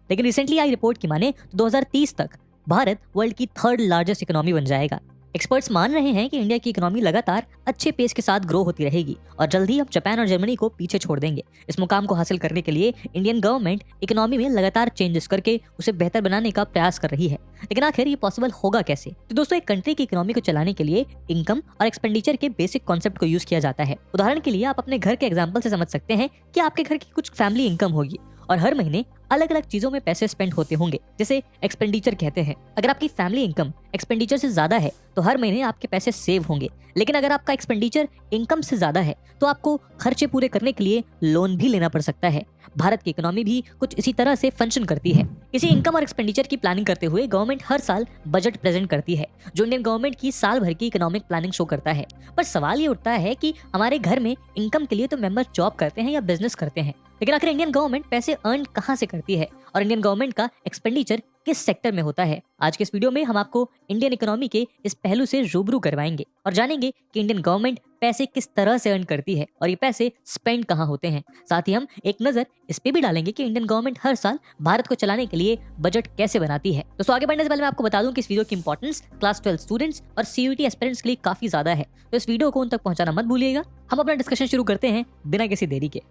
लेकिन रिसेंटली आई रिपोर्ट की माने तो 2030 तक भारत वर्ल्ड की थर्ड लार्जेस्ट इकोनॉमी बन जाएगा। एक्सपर्ट्स मान रहे हैं कि इंडिया की इकोनॉमी लगातार अच्छे पेस के साथ ग्रो होती रहेगी और जल्द ही हम जापान और जर्मनी को पीछे छोड़ देंगे। इस मुकाम को हासिल करने के लिए इंडियन गवर्नमेंट इकोनॉमी में लगातार चेंजेस करके उसे बेहतर बनाने का प्रयास कर रही है। लेकिन आखिर ये पॉसिबल होगा कैसे? तो दोस्तों, एक कंट्री की इकोनॉमी को चलाने के लिए इनकम और एक्सपेंडिचर के बेसिक कॉन्सेप्ट को यूज किया जाता है। उदाहरण के लिए आप अपने घर के एग्जाम्पल से समझ सकते हैं कि आपके घर की कुछ फैमिली इनकम होगी और हर महीने अलग अलग चीजों में पैसे स्पेंड होते होंगे, जिसे एक्सपेंडिचर कहते हैं। अगर आपकी फैमिली इनकम एक्सपेंडिचर से ज्यादा है तो हर महीने आपके पैसे सेव होंगे, लेकिन अगर आपका एक्सपेंडिचर इनकम से ज्यादा है तो आपको खर्चे पूरे करने के लिए लोन भी लेना पड़ सकता है। भारत की इकोनॉमी भी कुछ इसी तरह से फंक्शन करती है। इसी इनकम और एक्सपेंडिचर की प्लानिंग करते हुए गवर्नमेंट हर साल बजट प्रेजेंट करती है, जो इंडियन गवर्नमेंट की साल भर की इकोनॉमिक प्लानिंग शो करता है। पर सवाल ये उठता है कि हमारे घर में इनकम के लिए तो मेंबर जॉब करते हैं या बिजनेस करते हैं, लेकिन आखिर इंडियन गवर्नमेंट पैसे अर्न कहां से करती है और इंडियन गवर्नमेंट का एक्सपेंडिचर किस सेक्टर में होता है? आज के इस वीडियो में हम आपको इंडियन इकोनॉमी के इस पहलू से रूबरू करवाएंगे और जानेंगे कि इंडियन गवर्नमेंट पैसे किस तरह से अर्न करती है और ये पैसे स्पेंड कहां होते हैं। साथ ही हम एक नजर इस पे भी डालेंगे कि इंडियन गवर्नमेंट हर साल भारत को चलाने के लिए बजट कैसे बनाती है। तो आगे बढ़ने से पहले मैं आपको बता दूं कि इस वीडियो की इंपॉर्टेंस क्लास 12 स्टूडेंट्स और सीयूईटी एस्पिरेंट्स के लिए काफी ज्यादा है, तो इस वीडियो को उन तक पहुंचाना मत भूलिएगा। हम अपना डिस्कशन शुरू करते हैं बिना किसी देरी के।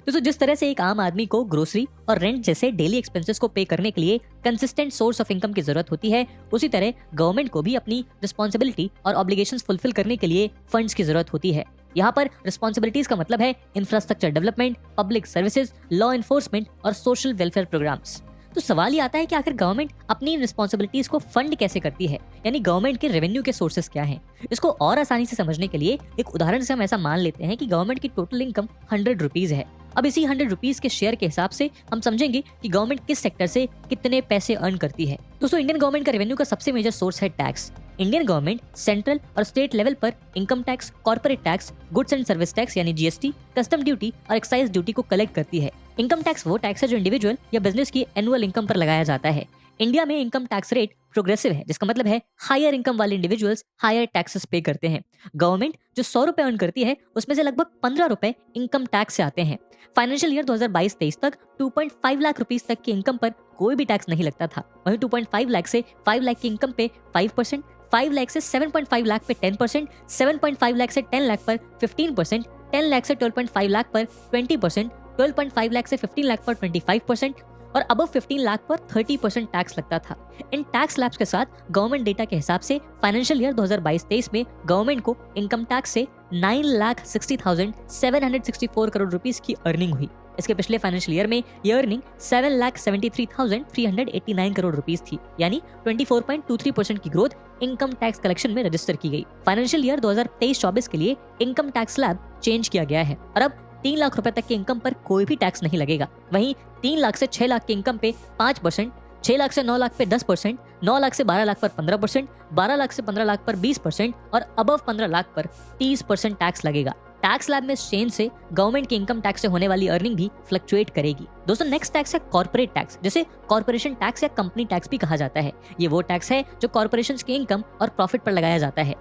दोस्तों, जिस तरह से एक आम आदमी को ग्रोसरी और रेंट जैसे डेली एक्सपेंसेस को पे करने के लिए कंसिस्टेंट सोर्स ऑफ इनकम की जरूरत होती है, उसी तरह गवर्नमेंट को भी अपनी रिस्पॉन्सिबिलिटी और ऑब्लिगेशंस फुलफिल करने के लिए फंड्स की जरूरत होती है। यहाँ पर रिस्पॉन्सिबिलिटीज का मतलब है infrastructure development, public services, law enforcement और सोशल वेलफेयर प्रोग्राम्स। तो सवाल ये आता है कि आखिर गवर्नमेंट अपनी रिस्पॉन्सिबिलिटीज को फंड कैसे करती है, यानी गवर्नमेंट के रेवेन्यू के सोर्सेस क्या हैं। इसको और आसानी से समझने के लिए एक उदाहरण से हम ऐसा मान लेते हैं कि गवर्नमेंट की टोटल इनकम 100 रुपीज है। अब इसी 100 रुपीज के शेयर के हिसाब से हम समझेंगे कि गवर्नमेंट किस सेक्टर से कितने पैसे अर्न करती है। दोस्तों, इंडियन गवर्नमेंट का रेवेन्यू का सबसे मेजर सोर्स है टैक्स। इंडियन गवर्नमेंट सेंट्रल और स्टेट लेवल पर income tax, corporate tax, goods and service tax यानी जीएसटी, कस्टम ड्यूटी और एक्साइज ड्यूटी को कलेक्ट करती है। इनकम टैक्स वो टैक्स है जो इंडिविजुअल या बिजनेस की एनुअल इनकम पर लगाया जाता है। इंडिया में इनकम टैक्स रेट प्रोग्रेसिव है, जिसका मतलब है हायर इनकम वाले इंडिविजुअल्स हायर टैक्सेस पे करते हैं। गवर्नमेंट जो 100 रुपए अर्न करती है उसमें से लगभग 15 रुपए इनकम टैक्स से आते हैं। फाइनेंशियल ईयर 2022-23 तक 2.5 लाख रुपीस तक की इनकम पर कोई भी टैक्स नहीं लगता था। वहीं 2.5 लाख से 5 लाख की इनकम पे 5%, 5 लाख से 7.5 लाख पे 10%, 7.5 लाख से 10 लाख पर 15%, 10 लाख से 12.5 लाख पर 20%, 12.5 लाख से 15 लाख पर 25% और अबव 15 लाख पर 30% टैक्स लगता था। इन टैक्स स्लैब्स के साथ गवर्नमेंट डेटा के हिसाब से फाइनेंशियल ईयर 2022-23 में गवर्नमेंट को इनकम टैक्स से 9,60,764 करोड़ रुपीस की अर्निंग हुई। इसके पिछले फाइनेंशियल ईयर में यह अर्निंग 7,73,389 करोड़ रुपीस थी, यानी 24.23% की ग्रोथ इनकम टैक्स कलेक्शन में रजिस्टर की गई। फाइनेंशियल ईयर 2023-24 के लिए इनकम टैक्स स्लैब चेंज किया गया है और अब 3 लाख रुपए तक की इनकम पर कोई भी टैक्स नहीं लगेगा। वहीं 3 लाख से 6 लाख की इनकम पे 5%, 6 लाख से 9 लाख पे 10%, 9 लाख से 12 लाख पर 15%, 12 लाख से 15 लाख पर 20% और अबव 15 लाख पर 30% टैक्स लगेगा। टैक्स स्लैब में चेंज से गवर्नमेंट के इनकम टैक्स से होने वाली अर्निंग भी फ्लक्चुएट करेगी। दोस्तों, नेक्स्ट टैक्स है कॉर्पोरेट टैक्स, जिसे कॉर्पोरेशन टैक्स या कंपनी टैक्स भी कहा जाता है। ये वो टैक्स है जो कॉर्पोरेशंस की इनकम और प्रॉफिट पर लगाया जाता है।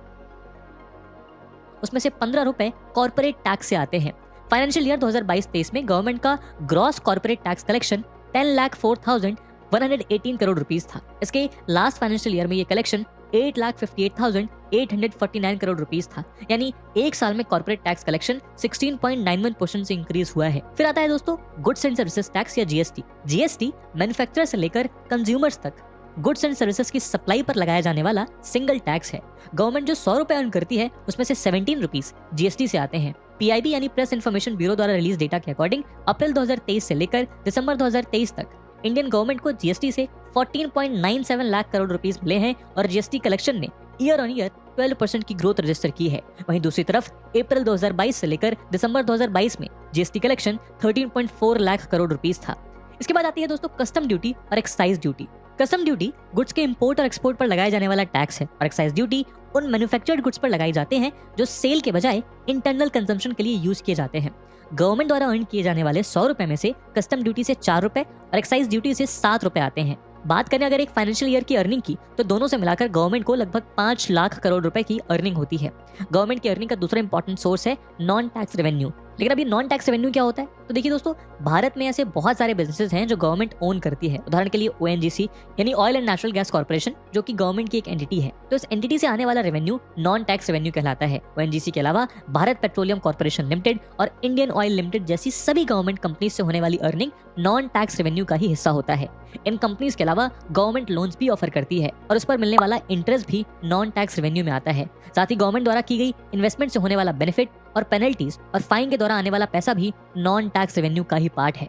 उसमें से 15 रुपए कॉर्पोरेट टैक्स से आते हैं। फाइनेंशियल ईयर 2022-23 में गवर्नमेंट का gross corporate tax collection 10,04,118 crore rupees था। इसके लास्ट फाइनेंशियल ईयर में ये कलेक्शन 8,58,849 करोड़ रुपीस था, यानी एक साल में कॉर्पोरेट टैक्स कलेक्शन 16.91% से इंक्रीज हुआ है। फिर आता है दोस्तों गुड्स एंड सर्विसेज टैक्स या जीएसटी। जीएसटी मैन्युफैक्चरर से लेकर कंज्यूमर्स तक गुड्स एंड सर्विसेज की सप्लाई पर लगाया जाने वाला सिंगल टैक्स है। गवर्नमेंट जो 100 रुपए अर्न करती है उसमें से 17 रुपीस जीएसटी से आते हैं। पीआईबी यानी प्रेस इन्फॉर्मेशन ब्यूरो द्वारा रिलीज डेटा के अकॉर्डिंग अप्रैल 2023 से लेकर दिसंबर 2023 तक इंडियन गवर्नमेंट को जीएसटी से 14.97 लाख करोड़ रुपीस मिले हैं और जीएसटी कलेक्शन ने ईयर ऑन ईयर 12% की ग्रोथ रजिस्टर की है। वहीं दूसरी तरफ अप्रैल 2022 से लेकर दिसंबर 2022 में GST collection 13.4 lakh crore rupees था। इसके बाद आती है दोस्तों कस्टम ड्यूटी और excise duty. Custom duty goods के इंपोर्ट और एक्सपोर्ट पर लगाए जाने वाला टैक्स है और एक्साइज ड्यूटी उन मैन्युफैक्चर्ड गुड्स पर लगाए जाते हैं जो सेल के बजाय इंटरनल कंजम्पशन के लिए यूज किए जाते हैं। गवर्नमेंट द्वारा अर्न किए जाने वाले 100 रुपए में से कस्टम ड्यूटी से 4 रुपए और एक्साइज ड्यूटी से 7 रुपए आते हैं। बात करें अगर एक फाइनेंशियल ईयर की अर्निंग की तो दोनों से मिलाकर गवर्नमेंट को लगभग 5 लाख करोड़ रुपए की अर्निंग होती है। गवर्नमेंट की अर्निंग का दूसरा इंपॉर्टेंट सोर्स है नॉन टैक्स रेवेन्यू। लेकिन अभी नॉन टैक्स रेवेन्यू क्या होता है? तो देखिए दोस्तों, भारत में ऐसे बहुत सारे बिजनेसेस हैं जो गवर्नमेंट ओन करती है। उदाहरण के लिए ONGC यानी oil and natural gas corporation, जो कि गवर्नमेंट की एक एंटिटी है। तो इस एंटिटी से आने वाला रेवेन्यू नॉन टैक्स रेवेन्यू कहलाता है। ONGC के अलावा भारत पेट्रोलियम कॉर्पोरेशन लिमिटेड और इंडियन ऑयल लिमिटेड जैसी सभी गवर्नमेंट कंपनीज से होने वाली अर्निंग नॉन टैक्स रेवेन्यू का ही हिस्सा होता है। इन कंपनीज के अलावा गवर्नमेंट लोन्स भी ऑफर करती है और उस पर मिलने वाला इंटरेस्ट भी नॉन टैक्स रेवेन्यू में आता है। साथ ही गवर्नमेंट द्वारा की गई इन्वेस्टमेंट से होने वाला बेनिफिट और पेनल्टीज और फाइन के द्वारा आने वाला पैसा भी नॉन टैक्स रेवेन्यू का ही पार्ट है।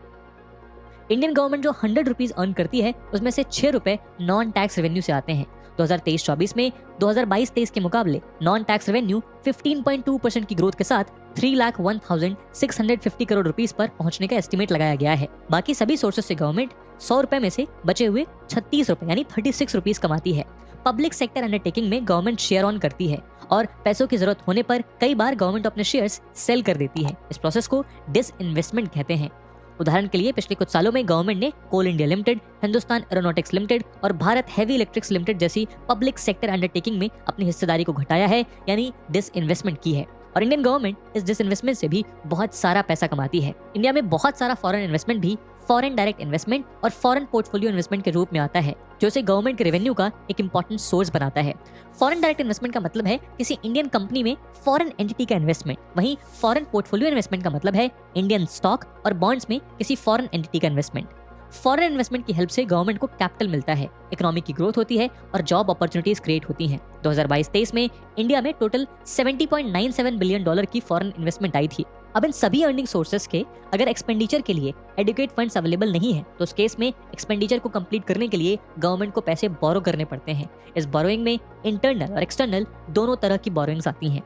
इंडियन गवर्नमेंट जो 100 रुपीज अर्न करती है, उसमें से 6 रुपए नॉन टैक्स रेवेन्यू से आते हैं। 2023-24 में 2022-23 के मुकाबले नॉन टैक्स रेवेन्यू 15.2% की ग्रोथ के साथ 3,01,650 करोड़ रुपीस पर पहुंचने का एस्टिमेट लगाया गया है। बाकी सभी सोर्सेस से गवर्नमेंट 100 रुपए में से बचे हुए 36 रुपए यानी 36 रुपीस कमाती है। पब्लिक सेक्टर अंडरटेकिंग में गवर्नमेंट शेयर ऑन करती है और पैसों की जरूरत होने पर कई बार गवर्नमेंट अपने शेयर्स सेल कर देती है। इस प्रोसेस को डिसइन्वेस्टमेंट कहते हैं। उदाहरण के लिए पिछले कुछ सालों में गवर्नमेंट ने Coal India limited, Hindustan aeronautics limited और भारत हैवी इलेक्ट्रिक्स लिमिटेड जैसी पब्लिक सेक्टर अंडरटेकिंग में अपनी हिस्सेदारी को घटाया है, यानी डिसइन्वेस्टमेंट की है। और इंडियन गवर्नमेंट इस डिसइन्वेस्टमेंट से भी बहुत सारा पैसा कमाती है। इंडिया में बहुत सारा फॉरेन इन्वेस्टमेंट भी फॉरेन डायरेक्ट इन्वेस्टमेंट और फॉरेन पोर्टफोलियो इन्वेस्टमेंट के रूप में आता है, जो इसे गवर्नमेंट के रेवेन्यू का एक इंपॉर्टेंट सोर्स बनाता है। फॉरेन डायरेक्ट इन्वेस्टमेंट का मतलब है किसी इंडियन कंपनी में फॉरेन एंटिटी का इन्वेस्टमेंट, वहीं फॉरेन पोर्टफोलियो इन्वेस्टमेंट का मतलब है इंडियन स्टॉक और बॉन्ड्स में किसी फॉरेन एंटिटी का इन्वेस्टमेंट। फॉरेन इन्वेस्टमेंट की हेल्प से गवर्नमेंट को कैपिटल मिलता है, इकोनॉमी की ग्रोथ होती है और जॉब अपॉर्चुनिटीज क्रिएट होती हैं। 2022-23 में इंडिया में टोटल $70.97 बिलियन की फॉरेन इन्वेस्टमेंट आई थी। अब इन सभी अर्निंग सोर्सेस के अगर एक्सपेंडिचर के लिए एडुकेट फंड्स अवेलेबल नहीं है, तो उस केस में एक्सपेंडिचर को कंप्लीट करने के लिए गवर्नमेंट को पैसे बोरो करने पड़ते हैं। इस बोरोइंग में इंटरनल और एक्सटर्नल दोनों तरह की बोरोइंग्स आती हैं।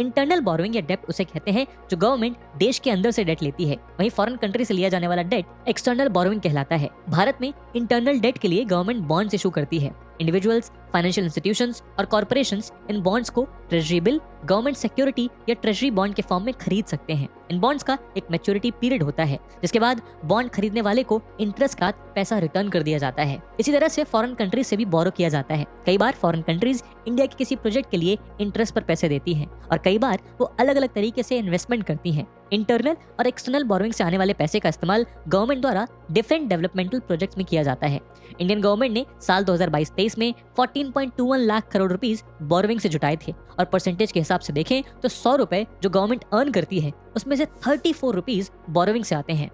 इंटरनल बोरोइंग या डेप्ट उसे कहते हैं जो गवर्नमेंट देश के अंदर से डेट लेती है, वहीं फॉरेन कंट्री से लिया जाने वाला डेट एक्सटर्नल बोरोइंग कहलाता है। भारत में इंटरनल डेट के लिए गवर्नमेंट बॉन्ड्स इशू करती है। इंडिविजुअल्स, फाइनेंशियल इंस्टीट्यूशंस और कॉर्पोरेशंस इन बॉन्ड्स को ट्रेजरी बिल, गवर्नमेंट सिक्योरिटी या ट्रेजरी बॉन्ड के फॉर्म में खरीद सकते हैं। इन बॉन्ड्स का एक मैच्योरिटी पीरियड होता है, जिसके बाद बॉन्ड खरीदने वाले को इंटरेस्ट का पैसा रिटर्न कर दिया जाता है। इसी तरह से फॉरेन कंट्रीज से भी बोरो किया जाता है। कई बार फॉरेन कंट्रीज इंडिया के किसी प्रोजेक्ट के लिए इंटरेस्ट पर पैसे देती हैं और कई बार वो अलग अलग तरीके से इन्वेस्टमेंट करती हैं। इंटरनल और एक्सटर्नल बोरोइंग से आने वाले पैसे का इस्तेमाल गवर्नमेंट द्वारा डिफरेंट डेवलपमेंटल प्रोजेक्ट्स में किया जाता है। इंडियन गवर्नमेंट ने साल 2022-23 में 14.21 लाख करोड़ रुपीस बोरोइंग से जुटाए थे और परसेंटेज के हिसाब से देखें तो 100 रुपए जो गवर्नमेंट अर्न करती है, उसमें से 34 रुपीस बोरोइंग से आते हैं।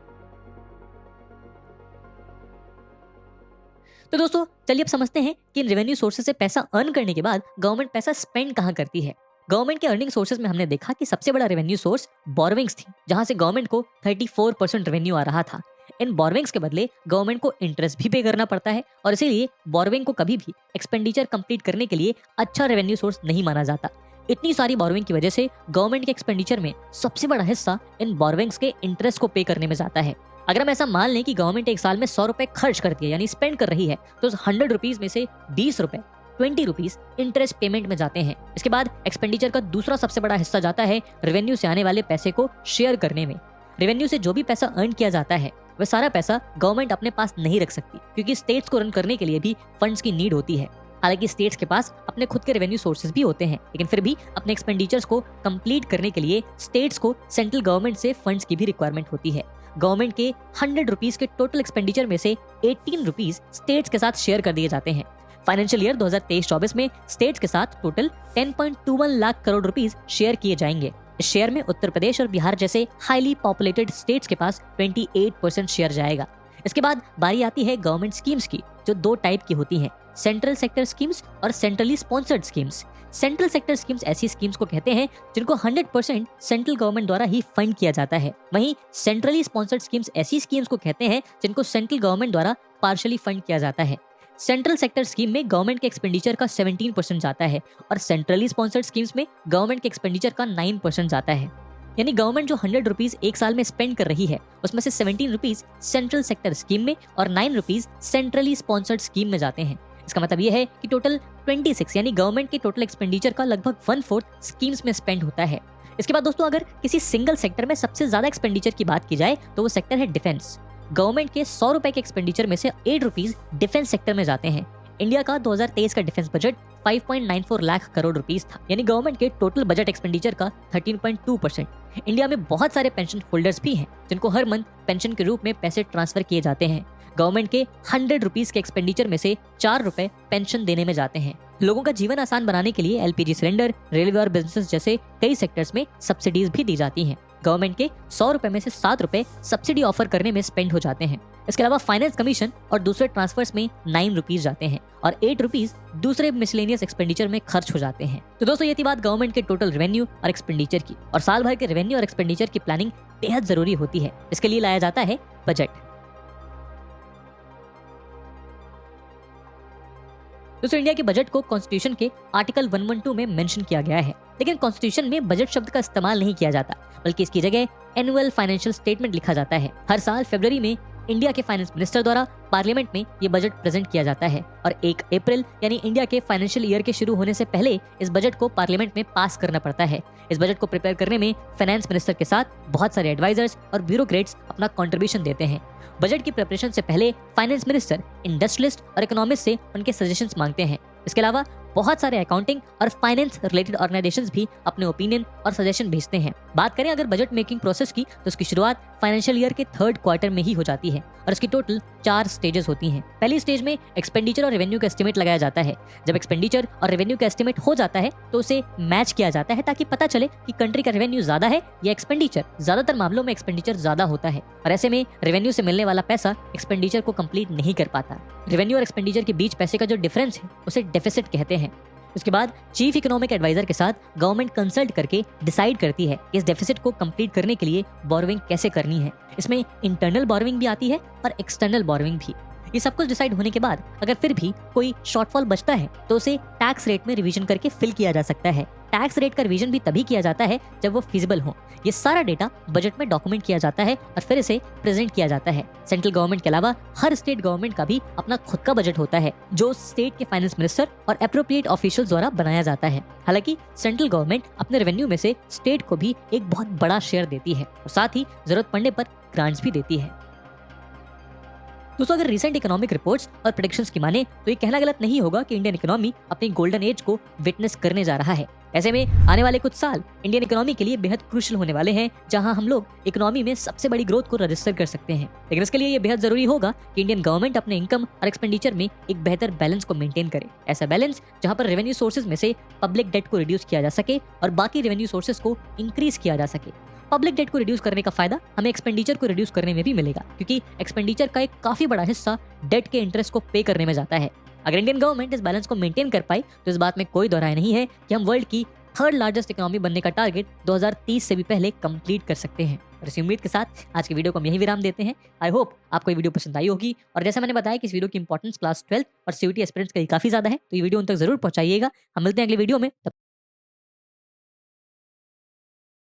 तो दोस्तों चलिए अब समझते हैं कि इन रेवेन्यू सोर्सेज से पैसा अर्न करने के बाद गवर्नमेंट पैसा स्पेंड कहाँ करती है। गवर्नमेंट के अर्निंग सोर्सेज में हमने देखा कि सबसे बड़ा रेवेन्यू सोर्स बोरोइंग्स थी, जहां से गवर्नमेंट को 34% रेवेन्यू आ रहा था। इन बोरोइंग्स के बदले गवर्नमेंट को इंटरेस्ट भी पे करना पड़ता है और इसीलिए बोरोइंग को कभी भी एक्सपेंडिचर कंप्लीट करने के लिए अच्छा रेवेन्यू सोर्स नहीं माना जाता। इतनी सारी बोरोइंग की वजह से गवर्नमेंट के एक्सपेंडिचर में सबसे बड़ा हिस्सा इन बोरोइंग्स के इंटरेस्ट को पे करने में जाता है। अगर हम ऐसा मान लें कि गवर्नमेंट एक साल में 100 रुपए खर्च करती है यानी स्पेंड कर रही है, तो उस 100 रुपीज में से 20 रुपए 20 रुपीज इंटरेस्ट पेमेंट में जाते हैं। इसके बाद एक्सपेंडिचर का दूसरा सबसे बड़ा हिस्सा जाता है रेवेन्यू से आने वाले पैसे को शेयर करने में। रेवेन्यू से जो भी पैसा अर्न किया जाता है वह सारा पैसा गवर्नमेंट अपने पास नहीं रख सकती, क्योंकि स्टेट्स को रन करने के लिए भी फंड्स की नीड होती है। हालांकि स्टेट्स के पास अपने खुद के रेवेन्यू सोर्सेज भी होते हैं, लेकिन फिर भी अपने एक्सपेंडिचर्स को कंप्लीट करने के लिए स्टेट्स को सेंट्रल गवर्नमेंट से फंड्स की भी रिक्वायरमेंट होती है। गवर्नमेंट के 100 रुपीज के टोटल एक्सपेंडिचर में से 18 रुपीज स्टेट्स के साथ शेयर कर दिए जाते हैं। फाइनेंशियल ईयर 2023-24 में स्टेट्स के साथ total 10.21 lakh crore rupees share किए जाएंगे। इस शेयर में उत्तर प्रदेश और बिहार जैसे हाईली पॉपुलेटेड स्टेट्स के पास 28% शेयर जाएगा। इसके बाद बारी आती है गवर्नमेंट स्कीम्स की, जो दो टाइप की होती हैं, सेंट्रल सेक्टर स्कीम्स और centrally sponsored schemes. Central sector schemes ऐसी स्कीम्स को कहते हैं जिनको 100% सेंट्रल गवर्नमेंट द्वारा ही फंड किया जाता है। वहीं सेंट्रली स्पॉन्सर्ड स्कीम्स ऐसी स्कीम्स को कहते हैं जिनको सेंट्रल गवर्नमेंट द्वारा पार्शियली फंड किया जाता है। सेंट्रल सेक्टर स्कीम में गवर्नमेंट के एक्सपेंडिचर का 17% जाता है और सेंट्रली स्पॉन्सर्ड स्कीम्स में गवर्नमेंट के एक्सपेंडिचर का 9% जाता है। यानी गवर्नमेंट जो 100 रुपीज एक साल में स्पेंड कर रही है, उसमें से 17 रुपीज सेंट्रल सेक्टर स्कीम में और 9 रुपीज सेंट्रली स्पॉन्सर्ड स्कीम में जाते हैं। इसका मतलब यह है कि टोटल 26 यानी गवर्नमेंट के टोटल एक्सपेंडिचर का लगभग 1/4 स्कीम्स में स्पेंड होता है। इसके बाद दोस्तों अगर किसी सिंगल सेक्टर में सबसे ज्यादा एक्सपेंडिचर की बात की जाए तो वो सेक्टर है डिफेंस। गवर्नमेंट के 100 रुपए के एक्सपेंडिचर में से 8 रुपीज डिफेंस सेक्टर में जाते हैं। इंडिया का 2023 का defence budget 5.94 lakh crore rupees था, यानी गवर्नमेंट के टोटल बजट एक्सपेंडिचर का 13.2%। इंडिया में बहुत सारे पेंशन होल्डर्स भी हैं जिनको हर मंथ पेंशन के रूप में पैसे ट्रांसफर किए जाते हैं। गवर्नमेंट के 100 रुपीस के एक्सपेंडिचर में से 4 रुपए पेंशन देने में जाते हैं। लोगों का जीवन आसान बनाने के लिए एलपीजी सिलेंडर, रेलवे और बिजनेस जैसे कई सेक्टर्स में सब्सिडीज भी दी जाती हैं। गवर्नमेंट के 100 रुपए में से 7 रुपए सब्सिडी ऑफर करने में स्पेंड हो जाते हैं। इसके अलावा फाइनेंस कमीशन और दूसरे ट्रांसफर्स में 9 रुपीज जाते हैं और 8 रुपीज दूसरे मिसलेनियस एक्सपेंडिचर में खर्च हो जाते हैं। तो दोस्तों, ये थी बात गवर्नमेंट के टोटल रेवेन्यू और एक्सपेंडिचर की। और साल भर के रेवेन्यू और एक्सपेंडिचर की प्लानिंग बेहद जरूरी होती है। इसके लिए लाया जाता है बजट। दोस्तों, इंडिया के बजट को कॉन्स्टिट्यूशन के आर्टिकल 112 में मेंशन किया गया है, लेकिन कॉन्स्टिट्यूशन में बजट शब्द का इस्तेमाल नहीं किया जाता, बल्कि इसकी जगह एनुअल फाइनेंशियल स्टेटमेंट लिखा जाता है। हर साल फरवरी में इंडिया के फाइनेंस मिनिस्टर द्वारा पार्लियामेंट में ये बजट प्रेजेंट किया जाता है और 1 अप्रैल यानी इंडिया के फाइनेंशियल ईयर के शुरू होने से पहले इस बजट को पार्लियामेंट में पास करना पड़ता है। इस बजट को प्रिपेयर करने में फाइनेंस मिनिस्टर के साथ बहुत सारे एडवाइजर्स और ब्यूरोक्रेट्स अपना कंट्रीब्यूशन देते हैं। बजट की प्रिपरेशन से पहले फाइनेंस मिनिस्टर इंडस्ट्रियलिस्ट और इकोनॉमिस्ट से उनके सजेशंस मांगते हैं। इसके अलावा बहुत सारे अकाउंटिंग और फाइनेंस रिलेटेड ऑर्गेनाइजेशंस भी अपने ओपिनियन और सजेशन भेजते हैं। बात करें अगर बजट मेकिंग प्रोसेस की, तो उसकी शुरुआत फाइनेंशियल ईयर के 3rd क्वार्टर में ही हो जाती है और इसकी टोटल 4 स्टेजेस होती हैं। पहली स्टेज में एक्सपेंडिचर और रेवेन्यू का एस्टिमेट लगाया जाता है। जब एक्सपेंडिचर और रेवेन्यू का एस्टिमेट हो जाता है तो उसे मैच किया जाता है ताकि पता चले कि कंट्री का रेवेन्यू ज्यादा है या एक्सपेंडिचर। ज्यादातर मामलों में एक्सपेंडिचर ज्यादा होता है और ऐसे में रेवेन्यू से मिलने वाला पैसा एक्सपेंडिचर को कंप्लीट नहीं कर पाता। रेवेन्यू और एक्सपेंडिचर के बीच पैसे का जो डिफरेंस है उसे डेफिसिट कहते हैं। उसके बाद चीफ इकोनॉमिक एडवाइजर के साथ गवर्नमेंट कंसल्ट करके डिसाइड करती है कि इस डेफिसिट को कंप्लीट करने के लिए बोरोविंग कैसे करनी है। इसमें इंटरनल बोरोविंग भी आती है और एक्सटर्नल बोरोविंग भी। ये सब कुछ डिसाइड होने के बाद अगर फिर भी कोई शॉर्टफॉल बचता है तो उसे टैक्स रेट में रिवीजन करके फिल किया जा सकता है। टैक्स रेट का रिवीजन भी तभी किया जाता है जब वो फिजिबल हो। ये सारा डेटा बजट में डॉक्यूमेंट किया जाता है और फिर इसे प्रेजेंट किया जाता है। सेंट्रल गवर्नमेंट के अलावा हर स्टेट गवर्नमेंट का भी अपना खुद का बजट होता है जो स्टेट के फाइनेंस मिनिस्टर और एप्रोप्रिएट ऑफिशियल द्वारा बनाया जाता है। हालांकि सेंट्रल गवर्नमेंट अपने रेवेन्यू में से स्टेट को भी एक बहुत बड़ा शेयर देती है और साथ ही जरूरत पड़ने पर ग्रांट्स भी देती है। दोस्तों, अगर रिसेंट इकोनॉमिक रिपोर्ट्स और प्रेडिक्शंस की माने तो ये कहना गलत नहीं होगा कि इंडियन इकोनॉमी अपनी गोल्डन एज को विटनेस करने जा रहा है। ऐसे में आने वाले कुछ साल इंडियन इकोनॉमी के लिए बेहद क्रूशियल होने वाले हैं, जहां हम लोग इकोनॉमी में सबसे बड़ी ग्रोथ को रजिस्टर कर सकते हैं। लेकिन इसके लिए ये बेहद जरूरी होगा कि इंडियन गवर्नमेंट अपने इनकम और एक्सपेंडिचर में एक बेहतर बैलेंस को मेंटेन करे। ऐसा बैलेंस जहां पर रेवेन्यू सोर्सेज में से पब्लिक डेट को रिड्यूस किया जा सके और बाकी रेवेन्यू सोर्सेज को इंक्रीज किया जा सके। पब्लिक डेट को रिड्यूस करने का फायदा हमें एक्सपेंडिचर को रिड्यूस करने में भी मिलेगा, क्योंकि एक्सपेंडिचर का एक काफी बड़ा हिस्सा डेट के इंटरेस्ट को पे करने में जाता है। अगर इंडियन गवर्नमेंट इस बैलेंस को मेंटेन कर पाई तो इस बात में कोई दो राय नहीं है कि हम वर्ल्ड की 3rd लार्जेस्ट इकोनॉमी बनने का टारगेट 2030 से भी पहले कंप्लीट कर सकते हैं। और इसी उम्मीद के साथ आज की वीडियो को हम यही विराम देते हैं। आई होप आपको ये वीडियो पसंद आई होगी और जैसे मैंने बताया कि इस वीडियो की इंपॉर्टेंस क्लास 12 और सीयूटी एस्पिरेंट्स के लिए काफी ज्यादा है, तो ये वीडियो उन तक जरूर पहुंचाइएगा। हम मिलते हैं अगले वीडियो में।